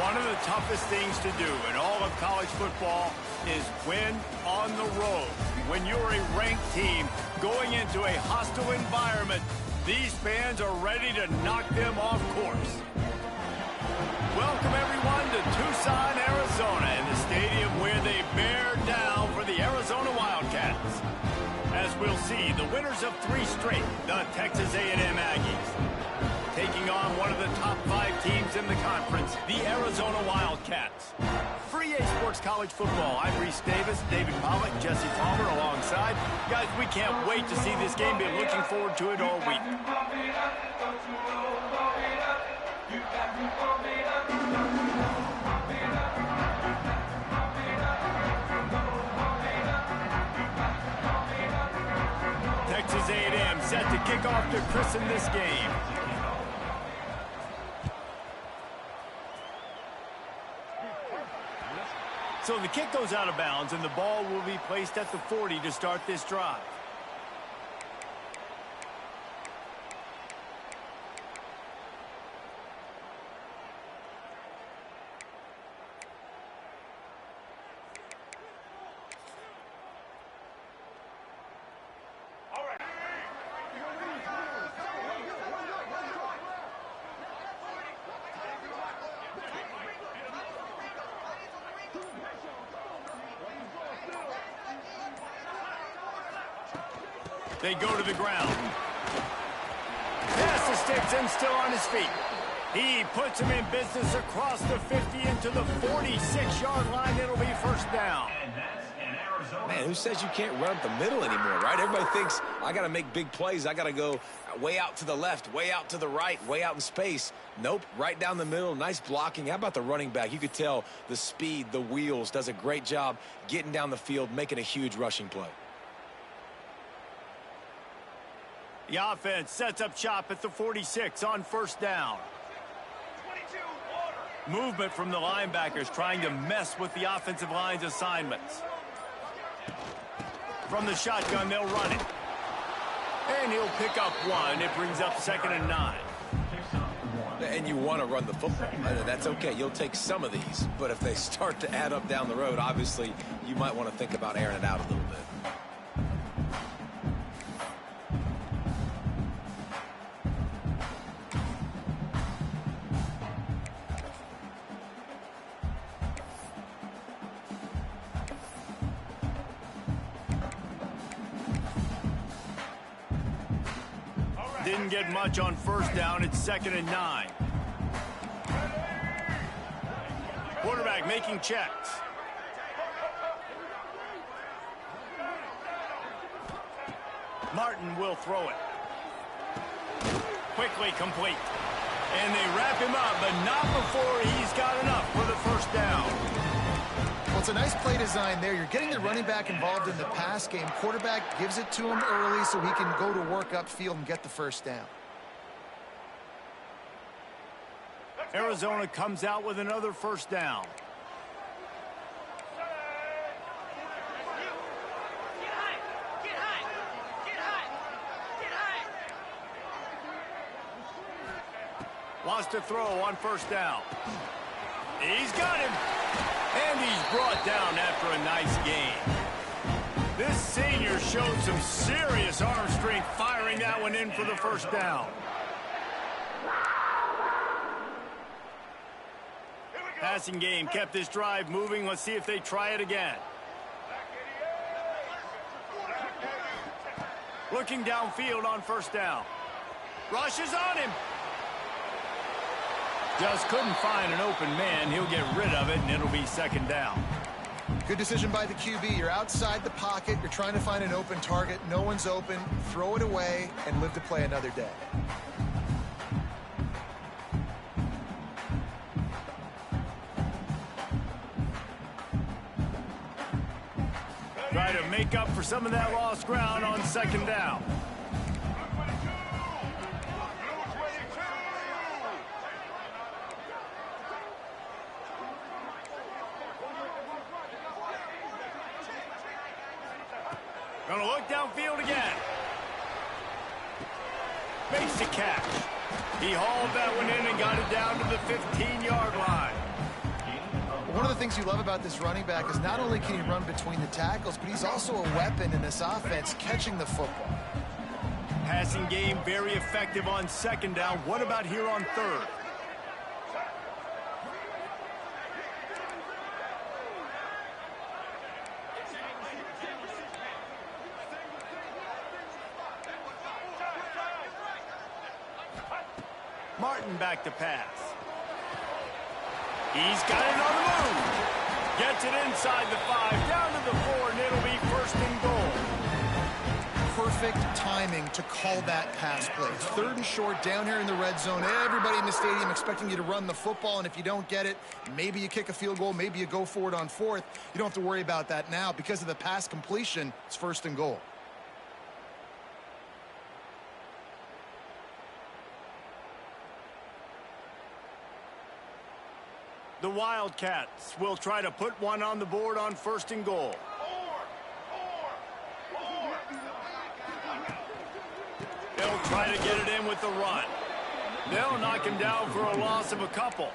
One of the toughest things to do in all of college football is win on the road. When you're a ranked team going into a hostile environment, these fans are ready to knock them off course. Welcome, everyone, to Tucson, Arizona, in the stadium where they bear down for the Arizona Wildcats. As we'll see, the winners of 3 straight, the Texas A&M Aggies, taking on one of the top 5 teams in the conference, the Arizona Wildcats. For EA Sports College Football, I'm Reese Davis, David Pollack, Jesse Palmer alongside. Guys, we can't wait to see this game. Been looking forward to it all week. Texas A&M set to kick off to christen this game. So the kick goes out of bounds, and the ball will be placed at the 40 to start this drive. They go to the ground. Pass the sticks and still on his feet. He puts him in business across the 50 into the 46-yard line. It'll be first down. Man, who says you can't run up the middle anymore, right? Everybody thinks, I got to make big plays. I got to go way out to the left, way out to the right, way out in space. Nope, right down the middle. Nice blocking. How about the running back? You could tell the speed, the wheels, does a great job getting down the field, making a huge rushing play. The offense sets up shop at the 46 on first down. Movement from the linebackers trying to mess with the offensive line's assignments. From the shotgun, they'll run it. And he'll pick up 1. It brings up 2nd and 9. And you want to run the football. That's okay. You'll take some of these. But if they start to add up down the road, obviously, you might want to think about airing it out a little bit. Didn't get much on first down. It's 2nd and 9. Quarterback making checks. Martin will throw it. Quickly complete. And they wrap him up, but not before he's got enough for the first down. Well, it's a nice play design there. You're getting the running back involved in the pass game. Quarterback gives it to him early so he can go to work upfield and get the first down. Arizona comes out with another first down. Wants to throw on first down. He's got him. And he's brought down after a nice game. This senior showed some serious arm strength firing that one in for the first down. Passing game kept this drive moving. Let's see if they try it again. Looking downfield on first down. Rushes on him. Just couldn't find an open man. He'll get rid of it, and it'll be 2nd down. Good decision by the QB. You're outside the pocket. You're trying to find an open target. No one's open. Throw it away and live to play another day. Try to make up for some of that lost ground on 2nd down. Gonna look downfield again. Makes the catch. He hauled that one in and got it down to the 15-yard line. One of the things you love about this running back is not only can he run between the tackles, but he's also a weapon in this offense catching the football. Passing game very effective on second down. What about here on third? Martin back to pass. He's got it on the move. Gets it inside the 5, down to the 4, and it'll be first and goal. Perfect timing to call that pass play. Third and short down here in the red zone. Everybody in the stadium expecting you to run the football, and if you don't get it, maybe you kick a field goal, maybe you go for it on fourth. You don't have to worry about that now. Because of the pass completion, it's first and goal. The Wildcats will try to put one on the board on first and goal. They'll try to get it in with the run. They'll knock him down for a loss of a couple.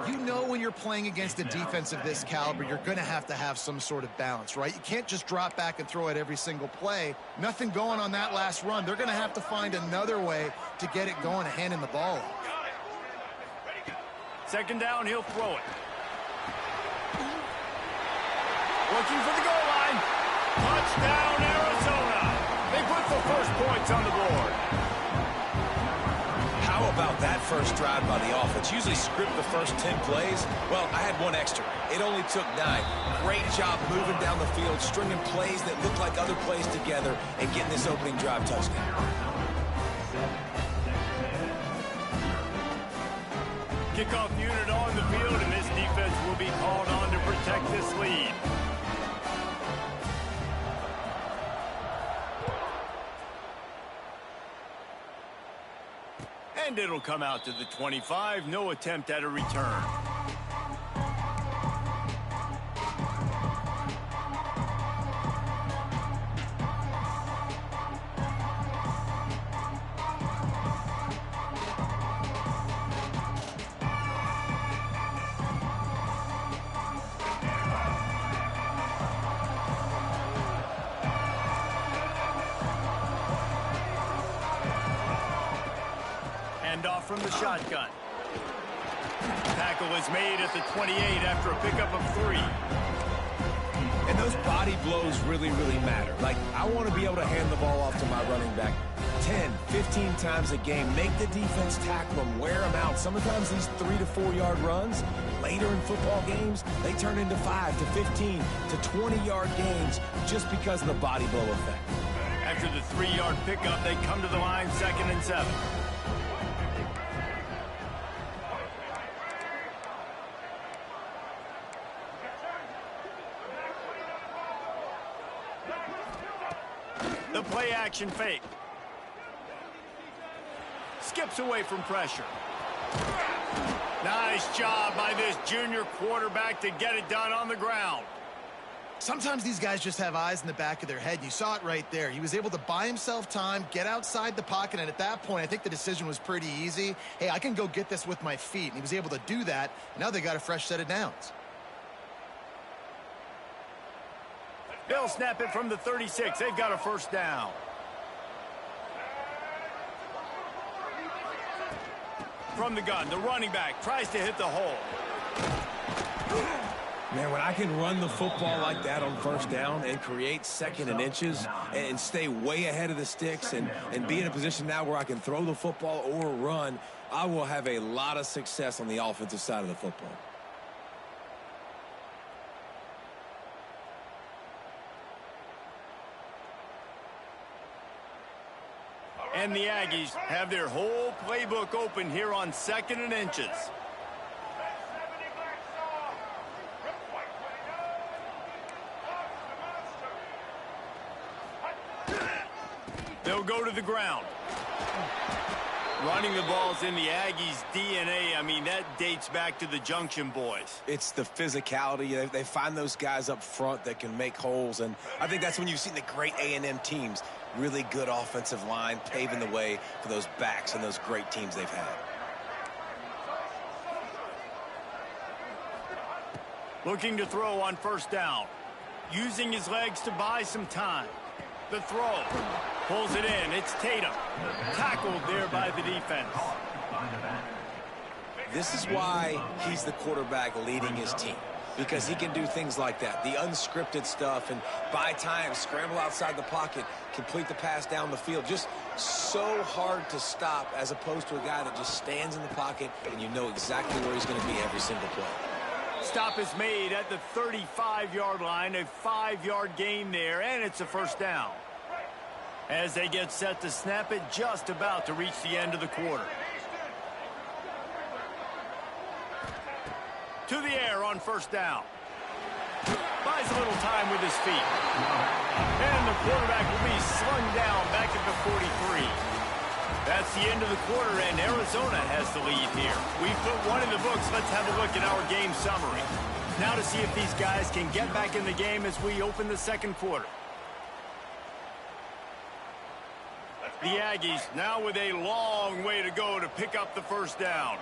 You know when you're playing against a defense of this caliber, you're going to have some sort of balance, right? You can't just drop back and throw it every single play. Nothing going on that last run. They're going to have to find another way to get it going and handing the ball off. Second down, he'll throw it. Looking for the goal line. Touchdown, Arizona. They put the first points on the board. How about that first drive by the offense? Usually script the first 10 plays. Well, I had one extra. It only took 9. Great job moving down the field, stringing plays that look like other plays together, and getting this opening drive touchdown. Kickoff unit on the field, and this defense will be called on to protect this lead. And it'll come out to the 25. No attempt at a return. Off from the shotgun. Tackle is made at the 28 after a pickup of 3. And those body blows really, really matter. Like, I want to be able to hand the ball off to my running back 10, 15 times a game. Make the defense tackle them, wear them out. Sometimes these 3 to 4 yard runs, later in football games, they turn into 5 to 15 to 20 yard gains just because of the body blow effect. After the 3 yard pickup, they come to the line 2nd and 7. The play action fake. Skips away from pressure. Nice job by this junior quarterback to get it done on the ground. Sometimes these guys just have eyes in the back of their head. You saw it right there. He was able to buy himself time, get outside the pocket, and at that point, I think the decision was pretty easy. Hey, I can go get this with my feet. And he was able to do that. Now they got a fresh set of downs. They'll snap it from the 36. They've got a first down. From the gun, the running back tries to hit the hole. Man, when I can run the football like that on first down and create 2nd and inches and stay way ahead of the sticks and be in a position now where I can throw the football or run, I will have a lot of success on the offensive side of the football. And the Aggies have their whole playbook open here on 2nd and inches. They'll go to the ground. Running the ball's in the Aggies' DNA. I mean, that dates back to the Junction boys. It's the physicality. They find those guys up front that can make holes, and I think that's when you've seen the great A&M teams. Really good offensive line, paving the way for those backs and those great teams they've had. Looking to throw on first down. Using his legs to buy some time. The throw. Pulls it in. It's Tatum. Tackled there by the defense. This is why he's the quarterback leading his team. Because he can do things like that. The unscripted stuff and buy time, scramble outside the pocket, complete the pass down the field. Just so hard to stop as opposed to a guy that just stands in the pocket and you know exactly where he's going to be every single play. Stop is made at the 35-yard line. A 5-yard gain there, and it's a first down. As they get set to snap it, just about to reach the end of the quarter. To the air on first down. Buys a little time with his feet. And the quarterback will be slung down back at the 43. That's the end of the quarter, and Arizona has the lead here. We've put one in the books. Let's have a look at our game summary. Now to see if these guys can get back in the game as we open the second quarter. The Aggies now with a long way to go to pick up the first down.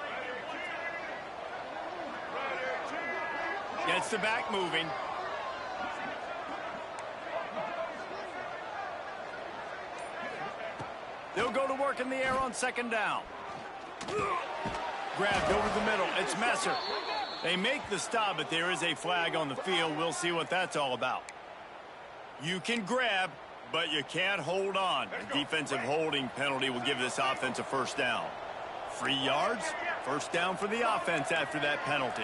Gets the back moving. They'll go to work in the air on second down. Grabbed over the middle. It's Messer. They make the stop, but there is a flag on the field. We'll see what that's all about. You can grab, but you can't hold on. A defensive holding penalty will give this offense a first down. 3 yards, first down for the offense after that penalty.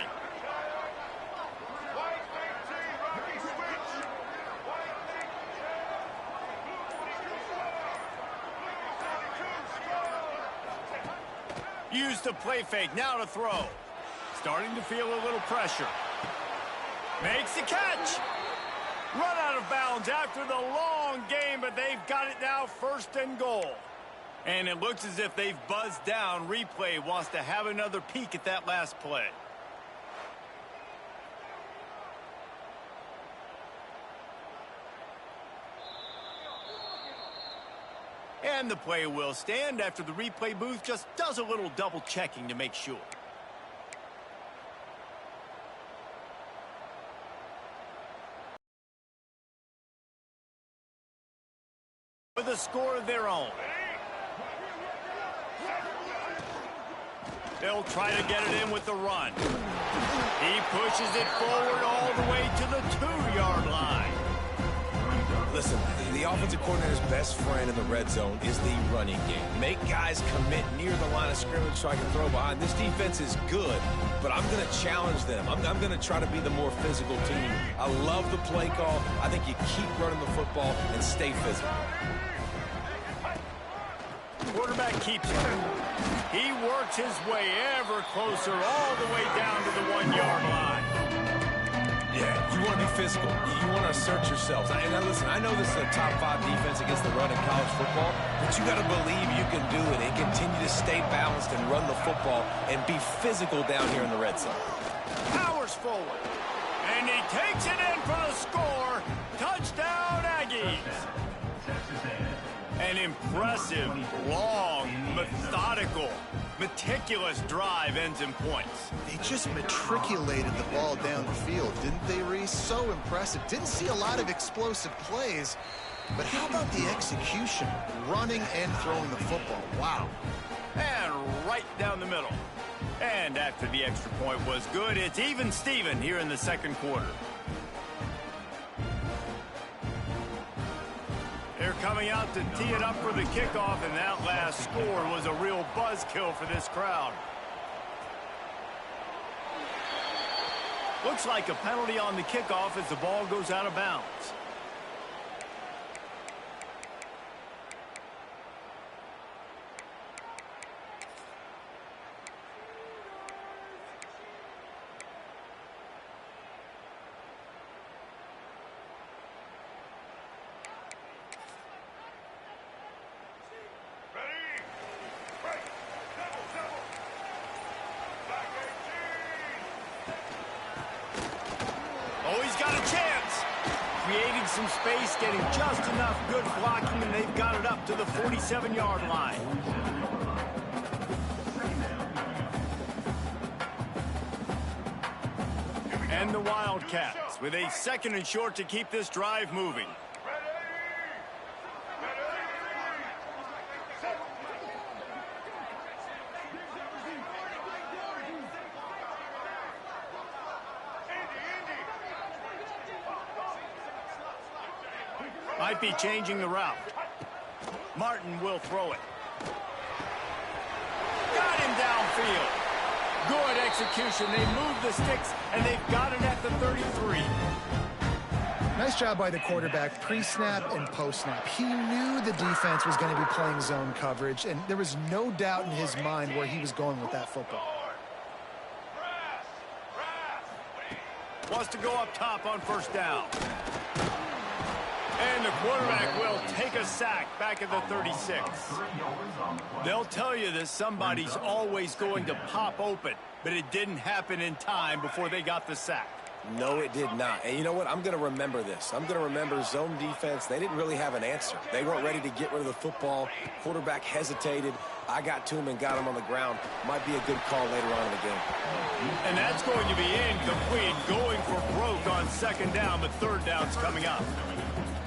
Used to play fake, now to throw. Starting to feel a little pressure. Makes the catch. Run out of bounds after the long game, but they've got it now first and goal. And it looks as if they've buzzed down. Replay wants to have another peek at that last play. And the play will stand after the replay booth just does a little double checking to make sure. With a score of their own. They'll try to get it in with the run. He pushes it forward all the way to the 2-yard line. Listen, the offensive coordinator's best friend in the red zone is the running game. Make guys commit near the line of scrimmage so I can throw behind. This defense is good, but I'm going to challenge them. I'm going to try to be the more physical team. I love the play call. I think you keep running the football and stay physical. Quarterback keeps it. He works his way ever closer all the way down to the 1-yard line. Yeah, you want to be physical. You want to assert yourselves. And now listen, I know this is a top 5 defense against the run in college football, but you got to believe you can do it and continue to stay balanced and run the football and be physical down here in the red zone. Powers forward. And he takes it in for the score. Touchdown, Aggies. An impressive, long, methodical, meticulous drive ends in points. They just matriculated the ball down the field, didn't they, Reese? So impressive. Didn't see a lot of explosive plays, but how about the execution? Running and throwing the football. Wow. And right down the middle. And after the extra point was good, it's even Steven here in the second quarter. They're coming out to tee it up for the kickoff, and that last score was a real buzzkill for this crowd. Looks like a penalty on the kickoff as the ball goes out of bounds. Oh, he's got a chance. Creating some space, getting just enough good blocking, and they've got it up to the 47-yard line. And the Wildcats with a 2nd and short to keep this drive moving. Might be changing the route. Martin will throw it. Got him downfield. Good execution. They move the sticks, and they've got it at the 33. Nice job by the quarterback, pre-snap and post-snap. He knew the defense was going to be playing zone coverage, and there was no doubt in his mind where he was going with that football. Wants to go up top on 1st down. And the quarterback will take a sack back at the 36. They'll tell you that somebody's always going to pop open, but it didn't happen in time before they got the sack. No, it did not. And you know what? I'm going to remember this. I'm going to remember zone defense. They didn't really have an answer. They weren't ready to get rid of the football. Quarterback hesitated. I got to him and got him on the ground. Might be a good call later on in the game. And that's going to be incomplete, going for broke on 2nd down, but 3rd down's coming up.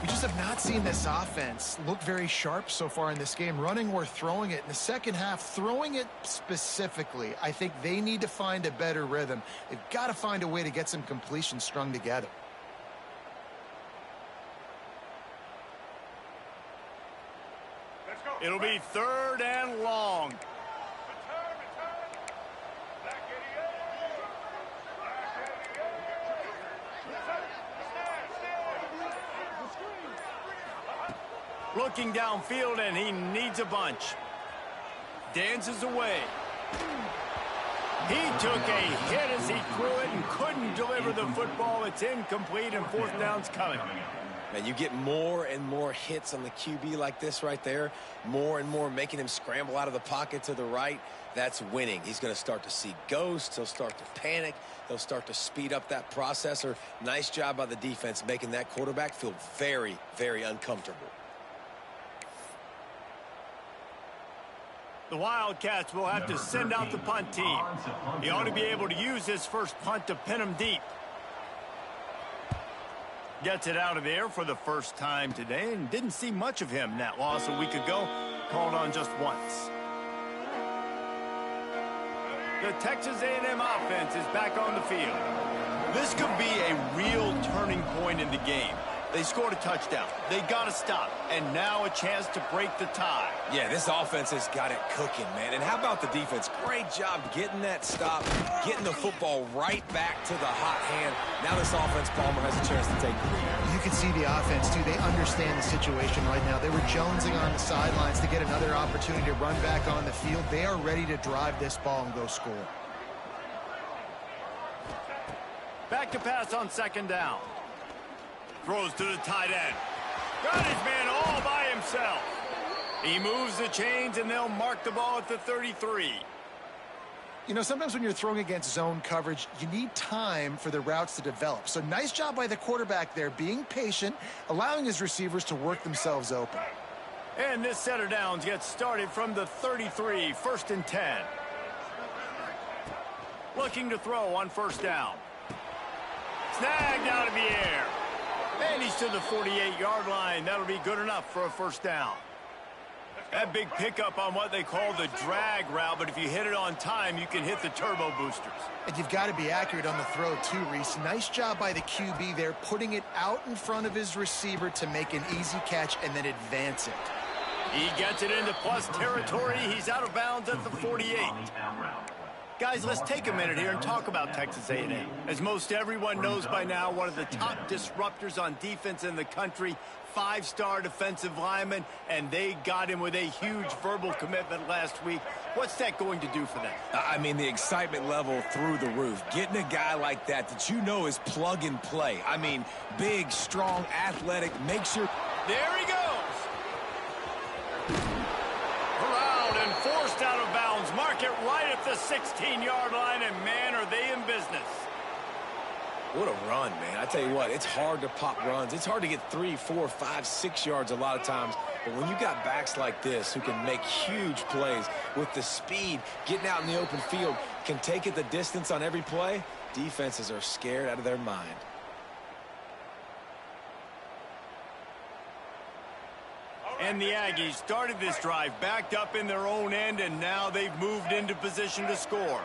We just have not seen this offense look very sharp so far in this game, running or throwing it. In the second half, throwing it specifically, I think they need to find a better rhythm. They've got to find a way to get some completions strung together. It'll be 3rd and long. Looking downfield, and he needs a bunch. Dances away. He took a hit as he threw it and couldn't deliver the football. It's incomplete, and 4th down's coming. Man, you get more and more hits on the QB like this right there. More and more making him scramble out of the pocket to the right. That's winning. He's going to start to see ghosts. He'll start to panic. He'll start to speed up that processor. Nice job by the defense making that quarterback feel very, very uncomfortable. The Wildcats will have to send out the punt team. He ought to be able to use his first punt to pin him deep. Gets it out of there for the first time today, and didn't see much of him. That loss a week ago, called on just once. The Texas A&M offense is back on the field. This could be a real turning point in the game. They scored a touchdown. They got to stop. And now a chance to break the tie. Yeah, this offense has got it cooking, man. And how about the defense? Great job getting that stop, getting the football right back to the hot hand. Now this offense, Palmer, has a chance to take the lead. You can see the offense, too. They understand the situation right now. They were jonesing on the sidelines to get another opportunity to run back on the field. They are ready to drive this ball and go score. Back to pass on 2nd down. Throws to the tight end. Got his man all by himself. He moves the chains, and they'll mark the ball at the 33. You know, sometimes when you're throwing against zone coverage, you need time for the routes to develop. So nice job by the quarterback there, being patient, allowing his receivers to work themselves open. And this set of downs gets started from the 33, 1st and 10. Looking to throw on 1st down. Snagged out of the air. And he's to the 48-yard line. That'll be good enough for a 1st down. That big pickup on what they call the drag route, but if you hit it on time, you can hit the turbo boosters. And you've got to be accurate on the throw, too, Reese. Nice job by the QB there, putting it out in front of his receiver to make an easy catch and then advance it. He gets it into plus territory. He's out of bounds at the 48. Guys, let's take a minute here and talk about Texas A&M. As most everyone knows by now, one of the top disruptors on defense in the country, 5-star defensive lineman, and they got him with a huge verbal commitment last week. What's that going to do for them? I mean, the excitement level through the roof. Getting a guy like that you know is plug and play. I mean, big, strong, athletic, make sure. There he goes. Corralled and forced out of bounds. Mark it right at the 16-yard line, and man, are they in business. What a run, man. I tell you what, it's hard to pop runs. It's hard to get 3, 4, 5, 6 yards a lot of times. But when you got backs like this who can make huge plays with the speed, getting out in the open field, can take it the distance on every play, Defenses are scared out of their mind. And the Aggies started this drive backed up in their own end, and now they've moved into position to score.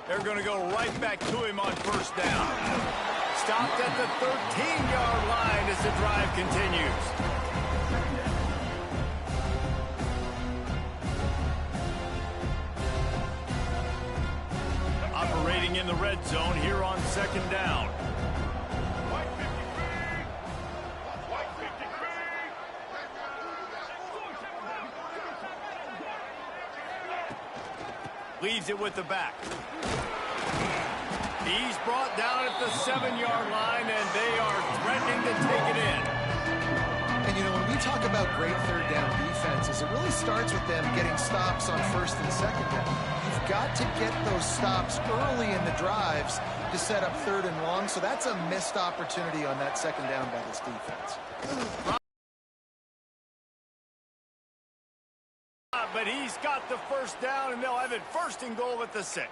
They're going to go right back to him on first down. Stopped at the 13-yard line as the drive continues. Operating in the red zone here on second down. Leaves it with the back. He's brought down at the 7-yard line, and they are threatening to take it in. And, you know, when we talk about great third down defenses, it really starts with them getting stops on first and second down. You've got to get those stops early in the drives to set up third and long, so that's a missed opportunity on that second down by this defense. But he's got the first down, and they'll have it first and goal at the 6.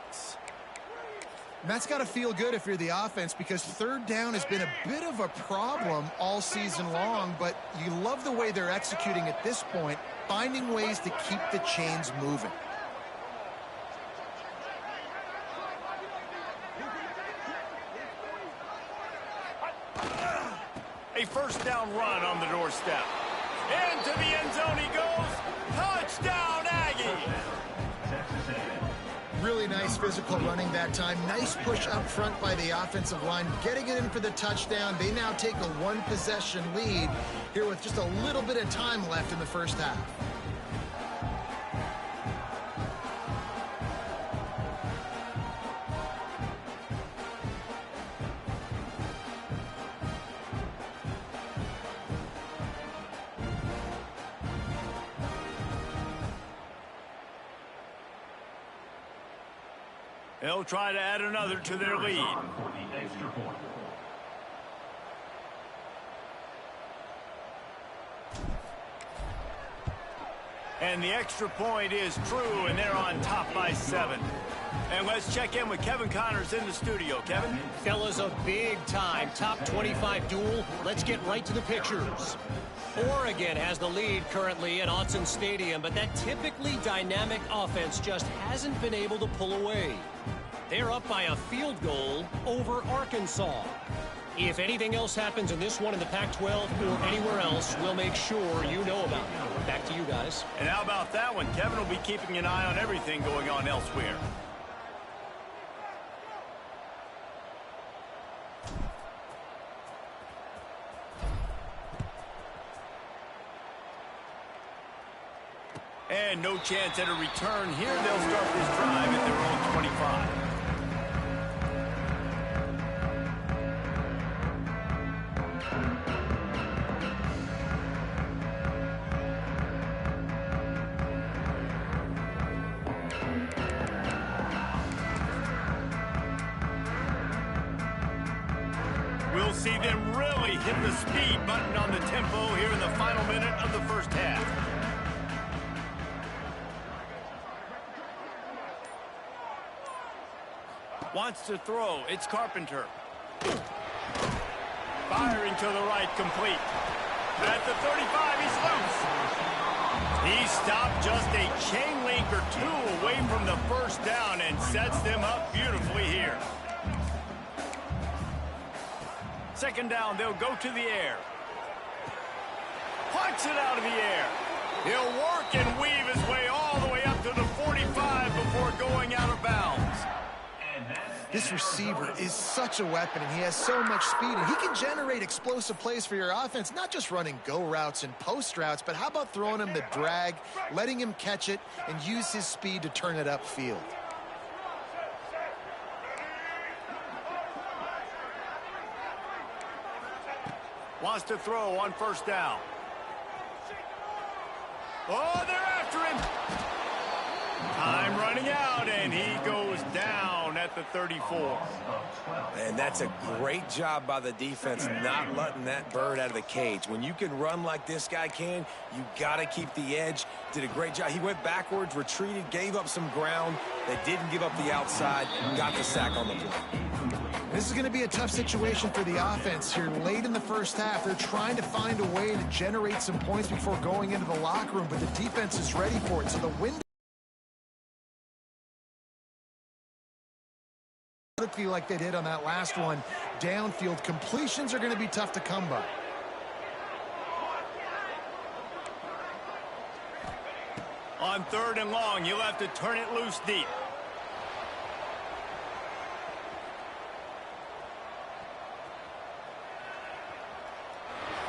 And that's got to feel good if you're the offense, because third down has been a bit of a problem all season long, but you love the way they're executing at this point, finding ways to keep the chains moving. A first down run on the doorstep. Into the end zone he goes. Touchdown, Aggie! Really nice physical running that time. Nice push up front by the offensive line, getting it in for the touchdown. They now take a one-possession lead here with just a little bit of time left in the first half. They'll try to add another to their lead. And the extra point is true, and they're on top by 7. And let's check in with Kevin Connors in the studio. Kevin? Fellas, a big-time top 25 duel. Let's get right to the pictures. Oregon has the lead currently at Autzen Stadium, but that typically dynamic offense just hasn't been able to pull away. They're up by a field goal over Arkansas. If anything else happens in this one in the Pac-12 or anywhere else, we'll make sure you know about it. Back to you guys. And how about that one? Kevin will be keeping an eye on everything going on elsewhere. And no chance at a return here. They'll start this drive at their own 25. We'll see them really hit the speed button on the tempo here in the final minute of the first half. Wants to throw. It's Carpenter. Firing to the right, complete. At the 35, he's loose. He stopped just a chain link or two away from the first down and sets them up beautifully here. Second down, they'll go to the air. Punts it out of the air. He'll work and weave his way all the way up to the 45 before going out of bounds. This receiver is such a weapon, and he has so much speed, and he can generate explosive plays for your offense, not just running go routes and post routes, but how about throwing him the drag, letting him catch it, and use his speed to turn it upfield. Wants to throw on first down. Oh, they're after him. Time running out, and he goes down at the 34. And that's a great job by the defense not letting that bird out of the cage. When you can run like this guy can, you got to keep the edge. Did a great job. He went backwards, retreated, gave up some ground. They didn't give up the outside, got the sack on the play. This is going to be a tough situation for the offense here late in the first half. They're trying to find a way to generate some points before going into the locker room, but the defense is ready for it. So the window like they did on that last one, downfield completions are going to be tough to come by. On 3rd and long, you'll have to turn it loose deep.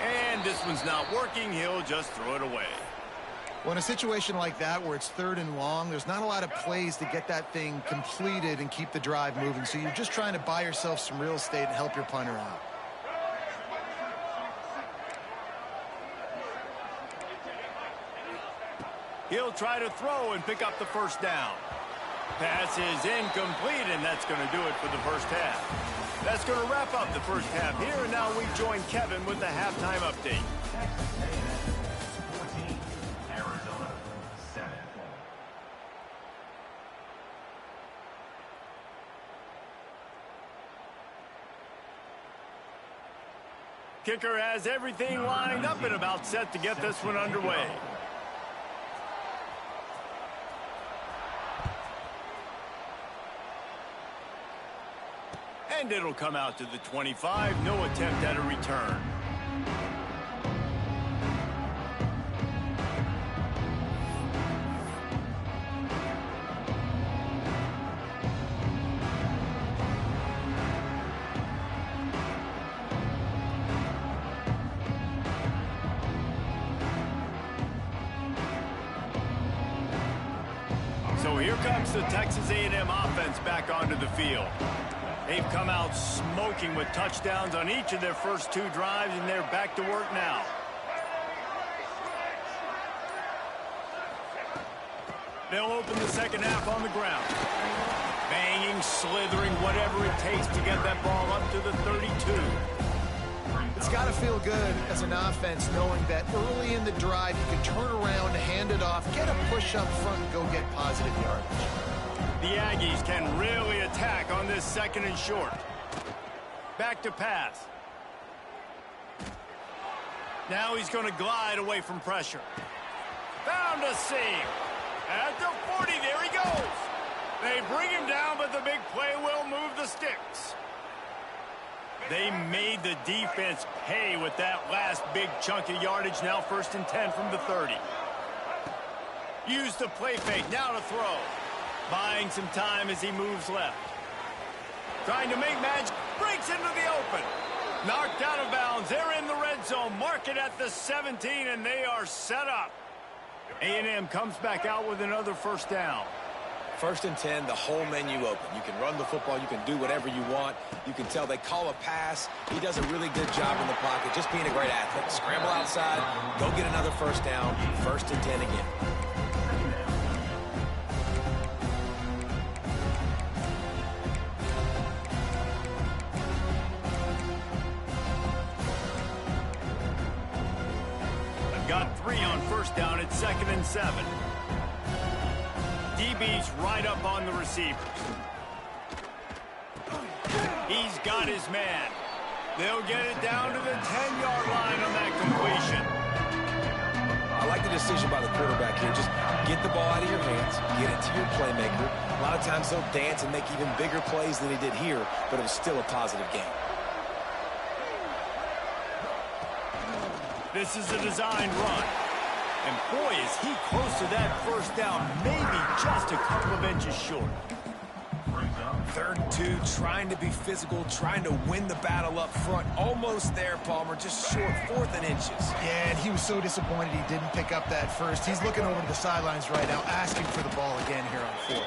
And this one's not working. He'll just throw it away. Well, in a situation like that where it's 3rd and long, there's not a lot of plays to get that thing completed and keep the drive moving. So you're just trying to buy yourself some real estate and help your punter out. He'll try to throw and pick up the first down. Pass is incomplete, and that's going to do it for the first half. That's going to wrap up the first half here, and now we join Kevin with the halftime update. Kicker has everything lined up and about set to get this one underway. And it'll come out to the 25. No attempt at a return. So here comes the Texas A&M offense back onto the field. They've come out smoking with touchdowns on each of their first 2 drives, and they're back to work now. They'll open the second half on the ground. Banging, slithering, whatever it takes to get that ball up to the 32. It's got to feel good as an offense knowing that early in the drive you can turn around, hand it off, get a push up front, and go get positive yardage. The Aggies can really attack on this 2nd and short. Back to pass. Now he's going to glide away from pressure. Found a seam. At the 40, there he goes. They bring him down, but the big play will move the sticks. They made the defense pay with that last big chunk of yardage. Now 1st and 10 from the 30. Use the play fake. Now to throw. Buying some time as he moves left. Trying to make magic. Breaks into the open. Knocked out of bounds. They're in the red zone. Mark it at the 17, and they are set up. A&M comes back out with another first down. 1st and 10, the whole menu open. You can run the football. You can do whatever you want. You can tell they call a pass. He does a really good job in the pocket, just being a great athlete. Scramble outside, go get another first down. 1st and 10 again. I've got 3 on first down at 2nd and 7. DB's right up on the receivers. He's got his man. They'll get it down to the 10-yard line on that completion. I like the decision by the quarterback here. Just get the ball out of your hands, get it to your playmaker. A lot of times they'll dance and make even bigger plays than he did here, but it was still a positive game. This is a designed run. And boy, is he close to that first down, maybe just a couple of inches short. 3rd and 2, trying to be physical, trying to win the battle up front. Almost there, Palmer, just short, 4th and inches. Yeah, and he was so disappointed he didn't pick up that first. He's looking over to the sidelines right now, asking for the ball again here on 4th.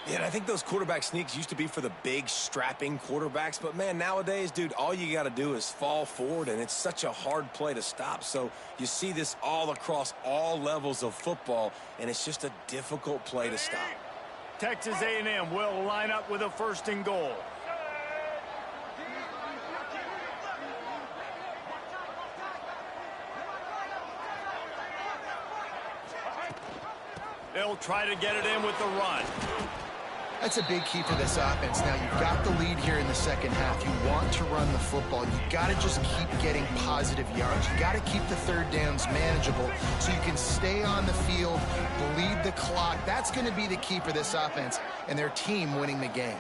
Yeah, and I think those quarterback sneaks used to be for the big, strapping quarterbacks. But, man, nowadays, dude, all you got to do is fall forward, and it's such a hard play to stop. So you see this all across all levels of football, and it's just a difficult play to stop. Texas A&M will line up with a 1st and goal. They'll try to get it in with the run. That's a big key for this offense. Now, you've got the lead here in the second half. You want to run the football. You got to just keep getting positive yards. You got to keep the 3rd downs manageable so you can stay on the field, bleed the clock. That's going to be the key for this offense and their team winning the game.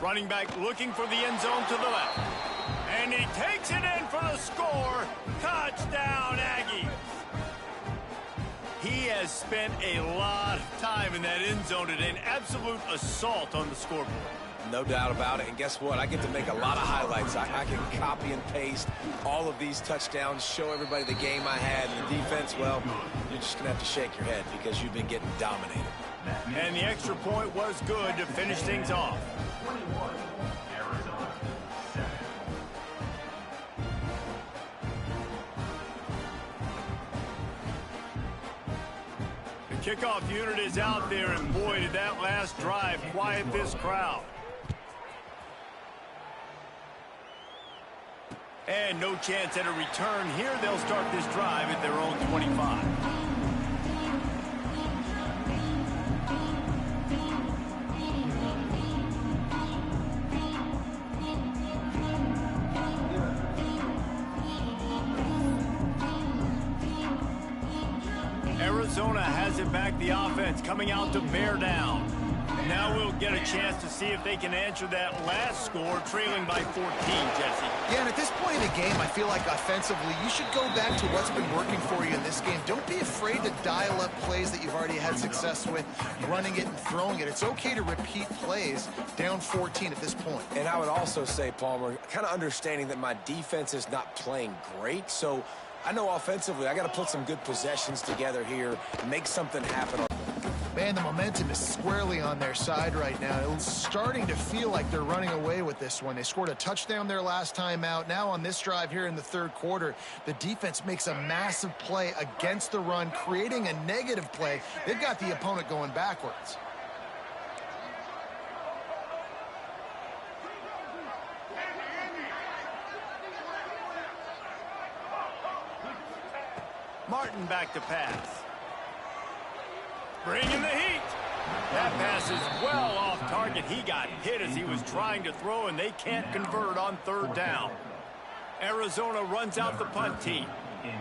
Running back looking for the end zone to the left. And he takes it in for the score. Touchdown, Aggie. He has spent a lot of time in that end zone today. An absolute assault on the scoreboard. No doubt about it. And guess what? I get to make a lot of highlights. I can copy and paste all of these touchdowns, show everybody the game I had. And the defense, well, you're just going to have to shake your head because you've been getting dominated. And the extra point was good to finish things off. Kickoff unit is out there, and boy, did that last drive quiet this crowd. And no chance at a return here. They'll start this drive at their own 25. Arizona has it back, the offense coming out to bear down. Now we'll get a chance to see if they can answer that last score, trailing by 14, Jesse. Yeah, and at this point in the game, I feel like offensively, you should go back to what's been working for you in this game. Don't be afraid to dial up plays that you've already had success with, running it and throwing it. It's okay to repeat plays down 14 at this point. And I would also say, Palmer, kind of understanding that my defense is not playing great, so I know offensively I got to put some good possessions together here and make something happen. Man, the momentum is squarely on their side right now. It's starting to feel like they're running away with this one. They scored a touchdown their last time out. Now on this drive here in the 3rd quarter, the defense makes a massive play against the run, creating a negative play. They've got the opponent going backwards. Martin back to pass. Bringing the heat. That pass is well off target. He got hit as he was trying to throw, and they can't convert on 3rd down. Arizona runs out the punt team.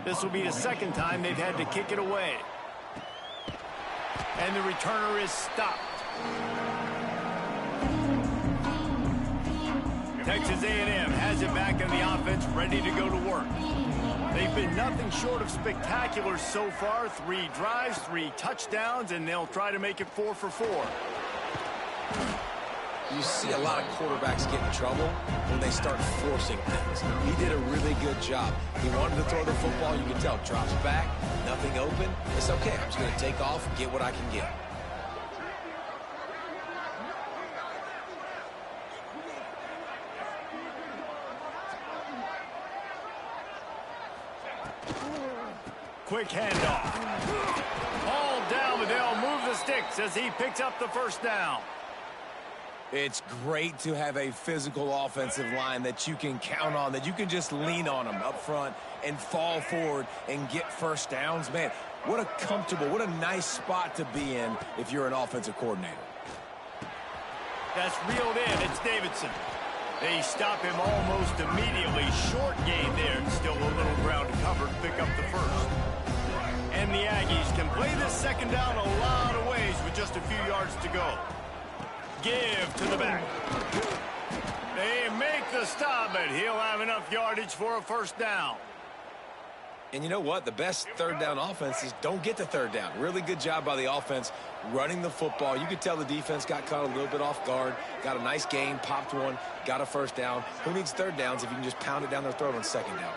This will be the 2nd time they've had to kick it away. And the returner is stopped. Texas A&M has it back in the offense, ready to go to work. They've been nothing short of spectacular so far. 3 drives, 3 touchdowns, and they'll try to make it 4 for 4. You see a lot of quarterbacks get in trouble when they start forcing things. He did a really good job. He wanted to throw the football. You can tell. Drops back, nothing open. It's okay. I'm just going to take off and get what I can get. Quick handoff. All down, but they'll move the sticks as he picks up the 1st down. It's great to have a physical offensive line that you can count on, that you can just lean on them up front and fall forward and get 1st downs. Man, what a comfortable, what a nice spot to be in if you're an offensive coordinator. That's reeled in. It's Davidson. They stop him almost immediately. Short gain there, and still a little ground to cover to pick up the 1st. And the Aggies can play this 2nd down a lot of ways with just a few yards to go. Give to the back. They make the stop, but he'll have enough yardage for a 1st down. And you know what? The best 3rd down offenses don't get to 3rd down. Really good job by the offense running the football. You could tell the defense got caught a little bit off guard. Got a nice gain, popped one, got a 1st down. Who needs 3rd downs if you can just pound it down their throat on 2nd down?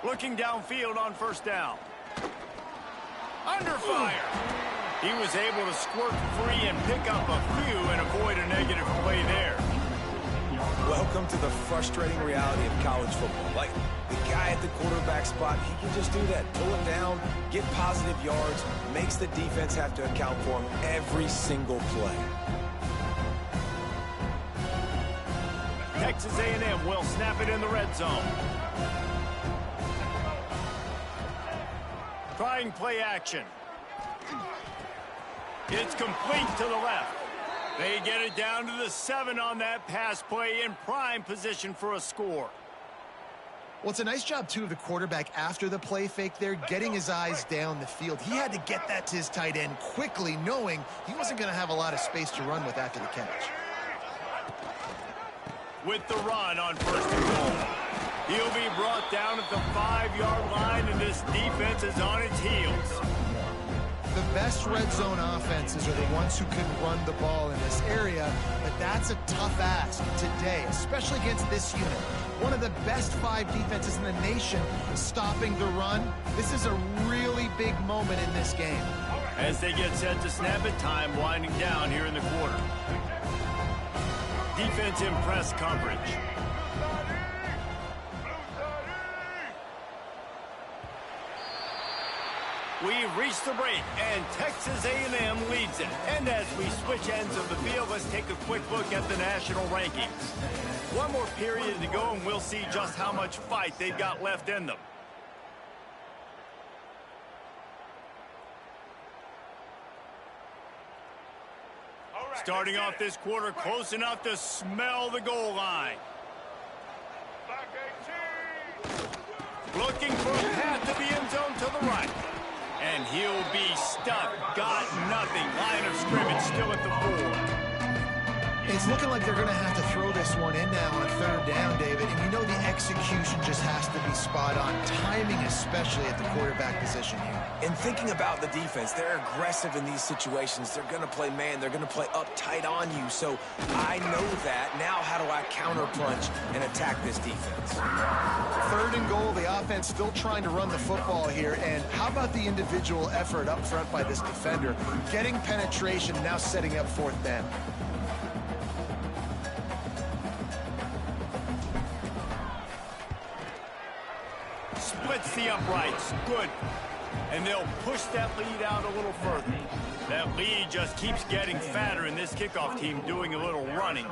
Looking downfield on 1st down. Under fire. He was able to squirt free and pick up a few and avoid a negative play there. Welcome to the frustrating reality of college football. Like, the guy at the quarterback spot, he can just do that. Pull it down, get positive yards, makes the defense have to account for him every single play. Texas A&M will snap it in the red zone. Trying play action. It's complete to the left. They get it down to the 7 on that pass play in prime position for a score. Well, it's a nice job, too, of the quarterback after the play fake there, getting his eyes down the field. He had to get that to his tight end quickly, knowing he wasn't going to have a lot of space to run with after the catch. With the run on first and goal. He'll be brought down at the 5-yard line, and this defense is on its heels. The best red zone offenses are the ones who can run the ball in this area, but that's a tough ask today, especially against this unit. One of the best 5 defenses in the nation stopping the run. This is a really big moment in this game. As they get set to snap it, time winding down here in the quarter. Defense in press coverage. We've reached the break, and Texas A&M leads it. And as we switch ends of the field, let's take a quick look at the national rankings. One more period to go, and we'll see just how much fight they've got left in them. Starting off this quarter, close enough to smell the goal line. Looking for a path to the end zone to the right. And he'll be stuck. Got nothing. Line of scrimmage still at the 4. It's looking like they're going to have to throw this one in now on third down, David. And you know the execution just has to be spot on. Timing, especially at the quarterback position here. And thinking about the defense, they're aggressive in these situations. They're going to play man. They're going to play up tight on you. So I know that. Now how do I counterpunch and attack this defense? Third and goal, the offense still trying to run the football here. And how about the individual effort up front by this defender? Getting penetration, now setting up fourth down. Splits the uprights. Good. And they'll push that lead out a little further. That lead just keeps getting fatter, and this kickoff team doing a little running.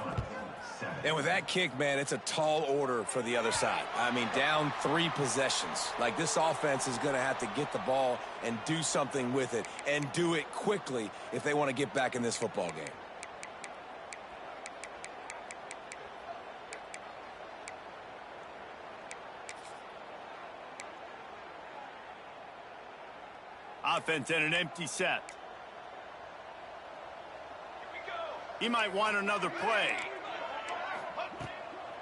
And with that kick, man, it's a tall order for the other side. I mean, down 3 possessions. Like, this offense is going to have to get the ball and do something with it, and do it quickly if they want to get back in this football game. Offense in an empty set. He might want another play.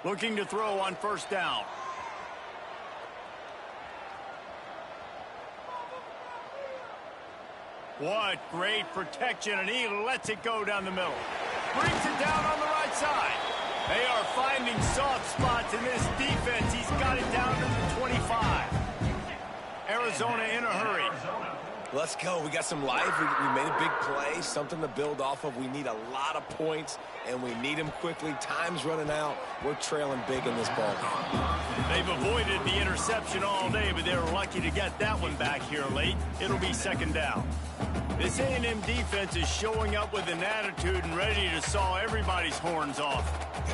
Looking to throw on first down. What great protection, and he lets it go down the middle. Brings it down on the right side. They are finding soft spots in this defense. He's got it down to the 25. Arizona in a hurry. Let's go. We got some life. We made a big play, something to build off of. We need a lot of points, and we need them quickly. Time's running out. We're trailing big in this ball game. They've avoided the interception all day, but they were lucky to get that one back here late. It'll be second down. This A&M defense is showing up with an attitude and ready to saw everybody's horns off.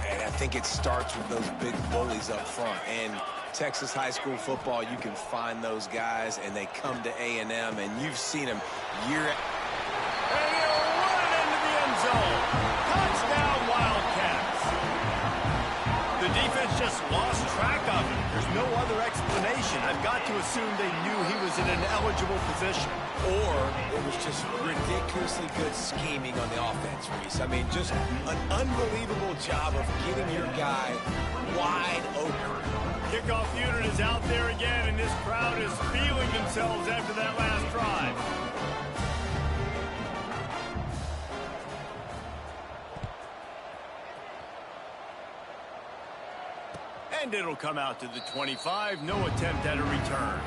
And I think it starts with those big bullies up front. And Texas high school football, you can find those guys, and they come to A&M, and you've seen them year. And he'll run it into the end zone. Touchdown, Wildcats. The defense just lost track of him. There's no other explanation. I've got to assume they knew he was in an eligible position. Or it was just ridiculously good scheming on the offense, Reese. I mean, just an unbelievable job of getting your guy wide open. Kickoff unit is out there again, and this crowd is feeling themselves after that last drive. And it'll come out to the 25. No attempt at a return.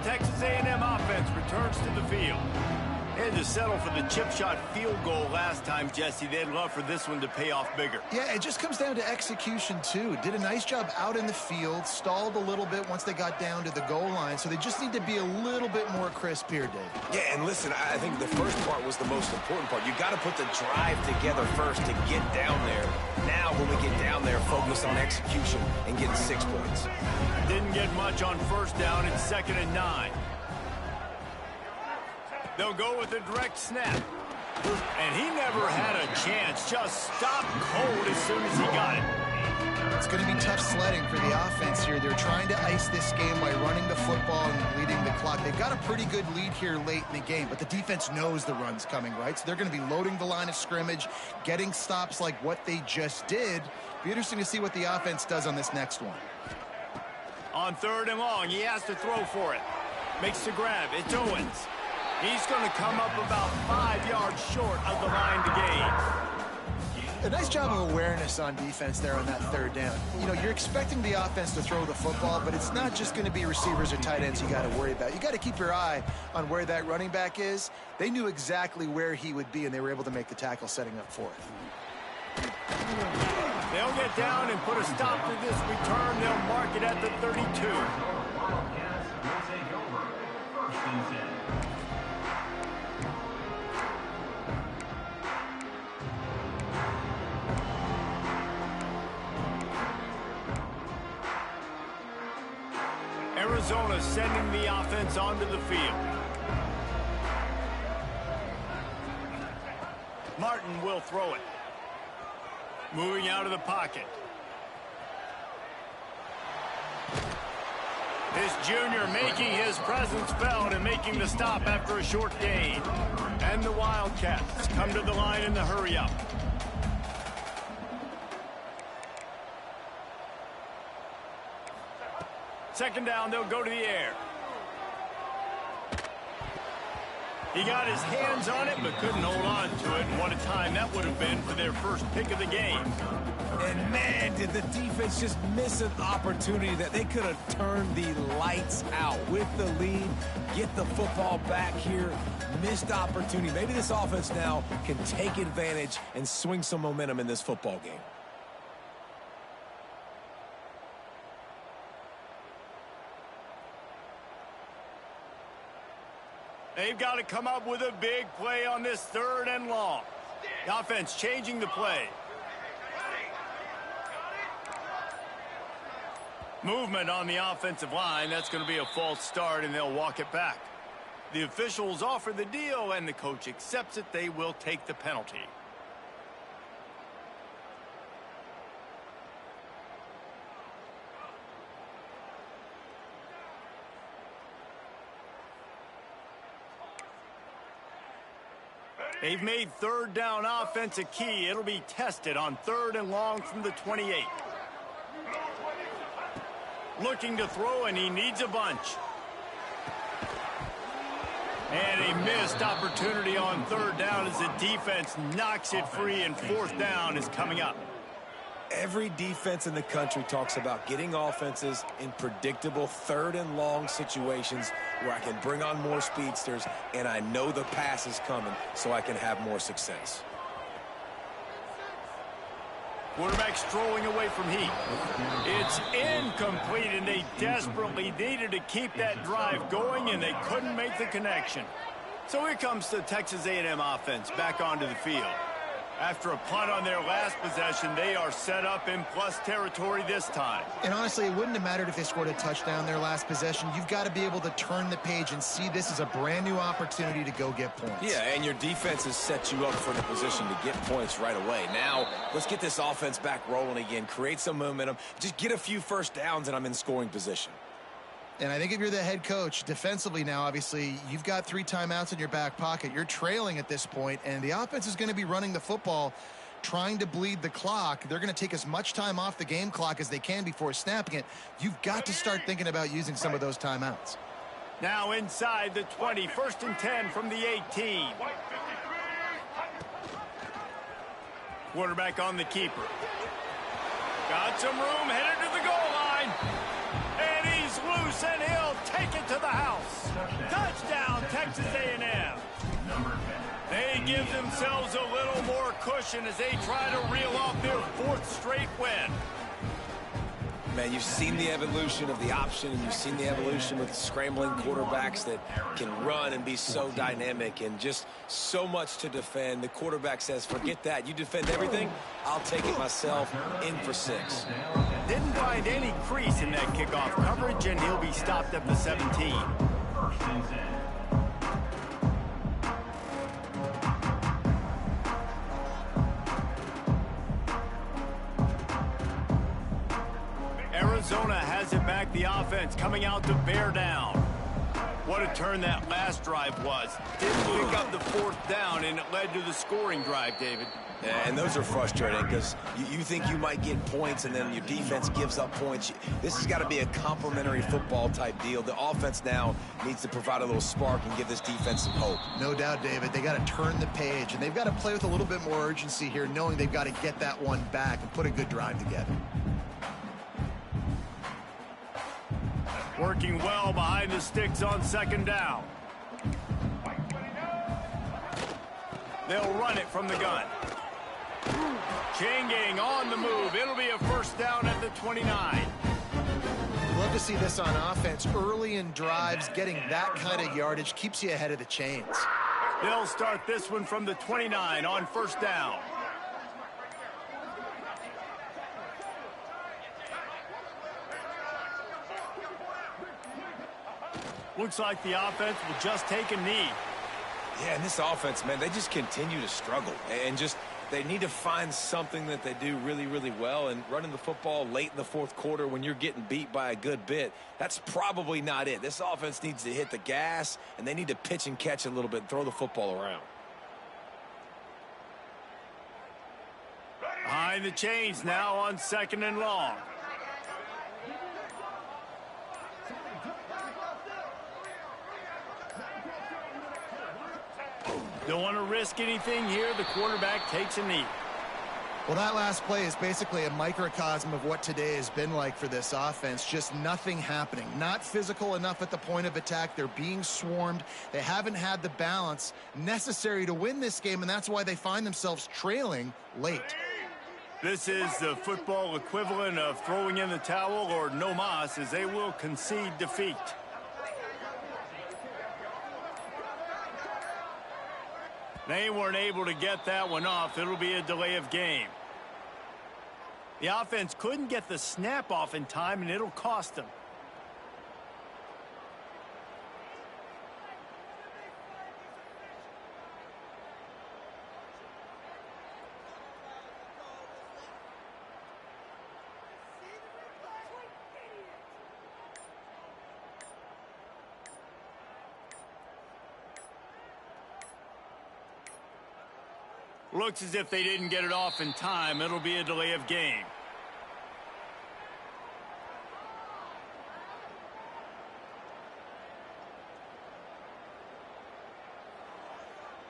Texas A&M offense returns to the field. They had to settle for the chip shot field goal last time, Jesse. They'd love for this one to pay off bigger. Yeah, it just comes down to execution, too. Did a nice job out in the field, stalled a little bit once they got down to the goal line, so they just need to be a little bit more crisp here, Dave. Yeah, and listen, I think the first part was the most important part. You got to put the drive together first to get down there. Now, when we get down there, focus on execution and getting 6 points. Didn't get much on first down. It's 2nd and 9. They'll go with a direct snap. And he never had a chance. Just stopped cold as soon as he got it. It's going to be tough sledding for the offense here. They're trying to ice this game by running the football and leading the clock. They've got a pretty good lead here late in the game, but the defense knows the run's coming, right? So they're going to be loading the line of scrimmage, getting stops like what they just did. Be interesting to see what the offense does on this next one. On 3rd and long, he has to throw for it. Makes the grab. It's Owens. He's going to come up about 5 yards short of the line to gain. A nice job of awareness on defense there on that 3rd down. You know, you're expecting the offense to throw the football, but it's not just going to be receivers or tight ends you got to worry about. You got to keep your eye on where that running back is. They knew exactly where he would be, and they were able to make the tackle setting up for it. They'll get down and put a stop to this return. They'll mark it at the 32. Arizona sending the offense onto the field. Martin will throw it. Moving out of the pocket. This junior making his presence felt and making the stop after a short gain. And the Wildcats come to the line in the hurry-up. Second down, they'll go to the air. He got his hands on it, but couldn't hold on to it. And what a time that would have been for their first pick of the game. And, man, did the defense just miss an opportunity that they could have turned the lights out with the lead, get the football back here. Missed opportunity. Maybe this offense now can take advantage and swing some momentum in this football game. They've got to come up with a big play on this 3rd and long. The offense changing the play. Movement on the offensive line. That's going to be a false start, and they'll walk it back. The officials offer the deal, and the coach accepts it. They will take the penalty. They've made 3rd down offense a key. It'll be tested on 3rd and long from the 28. Looking to throw, and he needs a bunch. And a missed opportunity on 3rd down as the defense knocks it free, and 4th down is coming up. Every defense in the country talks about getting offenses in predictable 3rd and long situations where I can bring on more speedsters and I know the pass is coming so I can have more success. Quarterback strolling away from heat. It's incomplete, and they desperately needed to keep that drive going, and they couldn't make the connection. So here comes the Texas A&M offense back onto the field. After a punt on their last possession, they are set up in plus territory this time. And honestly, it wouldn't have mattered if they scored a touchdown their last possession. You've got to be able to turn the page and see this as a brand new opportunity to go get points. Yeah, and your defense has set you up for the position to get points right away. Now, let's get this offense back rolling again, create some momentum, just get a few first downs, and I'm in scoring position. And I think if you're the head coach, defensively now, obviously, you've got 3 timeouts in your back pocket. You're trailing at this point, and the offense is going to be running the football, trying to bleed the clock. They're going to take as much time off the game clock as they can before snapping it. You've got to start thinking about using some of those timeouts. Now inside the 20, 1st and 10 from the 18. Quarterback on the keeper. Got some room, headed to the goal line. And he's loose he'll take it to the house. Touchdown, Texas A&M. They give themselves a little more cushion as they try to reel off their 4th straight win. Man, you've seen the evolution of the option, and you've seen the evolution with scrambling quarterbacks that can run and be so dynamic and just so much to defend. The quarterback says, forget that. You defend everything, I'll take it myself. In for 6. Didn't find any crease in that kickoff coverage, and he'll be stopped at the 17. Arizona has it back. The offense coming out to bear down. What a turn that last drive was. Didn't pick up the 4th down, and it led to the scoring drive, David. And those are frustrating because you think you might get points, and then your defense gives up points. This has got to be a complementary football type deal. The offense now needs to provide a little spark and give this defense some hope. No doubt, David. They got to turn the page, and they've got to play with a little bit more urgency here, knowing they've got to get that one back and put a good drive together. Working well behind the sticks on 2nd down. They'll run it from the gun. Chain gang on the move. It'll be a 1st down at the 29. Love to see this on offense. Early in drives, getting that kind of yardage keeps you ahead of the chains. They'll start this one from the 29 on 1st down. Looks like the offense will just take a knee. Yeah, and this offense, man, they just continue to struggle. And just, they need to find something that they do really, really well. And running the football late in the 4th quarter when you're getting beat by a good bit, that's probably not it. This offense needs to hit the gas, and they need to pitch and catch a little bit and throw the football around. Behind the chains now on 2nd and long. Don't want to risk anything here. The quarterback takes a knee. Well, that last play is basically a microcosm of what today has been like for this offense. Just nothing happening. Not physical enough at the point of attack. They're being swarmed. They haven't had the balance necessary to win this game, and that's why they find themselves trailing late. This is the football equivalent of throwing in the towel or no mas, as they will concede defeat. They weren't able to get that one off. It'll be a delay of game. The offense couldn't get the snap off in time, and it'll cost them. Looks as if they didn't get it off in time. It'll be a delay of game.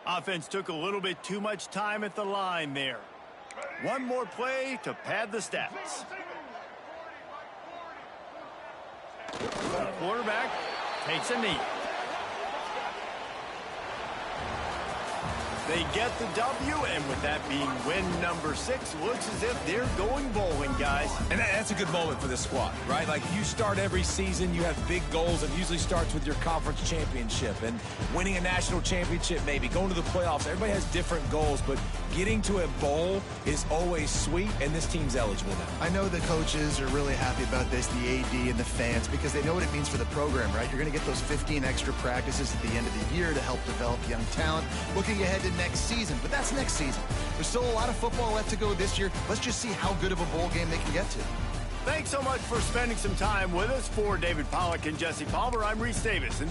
Offense took a little bit too much time at the line there. One more play to pad the stats. Quarterback takes a knee. They get the W, and with that being win number 6, looks as if they're going bowling, guys. And that's a good moment for this squad, right? Like, you start every season, you have big goals. It usually starts with your conference championship and winning a national championship, maybe going to the playoffs. Everybody has different goals, but getting to a bowl is always sweet, and this team's eligible now. I know the coaches are really happy about this, the AD and the fans, because they know what it means for the program, right? You're going to get those 15 extra practices at the end of the year to help develop young talent. Looking ahead to next season, but that's next season. There's still a lot of football left to go this year. Let's just see how good of a bowl game they can get to. Thanks so much for spending some time with us. For David Pollack and Jesse Palmer, I'm Reese Davis. And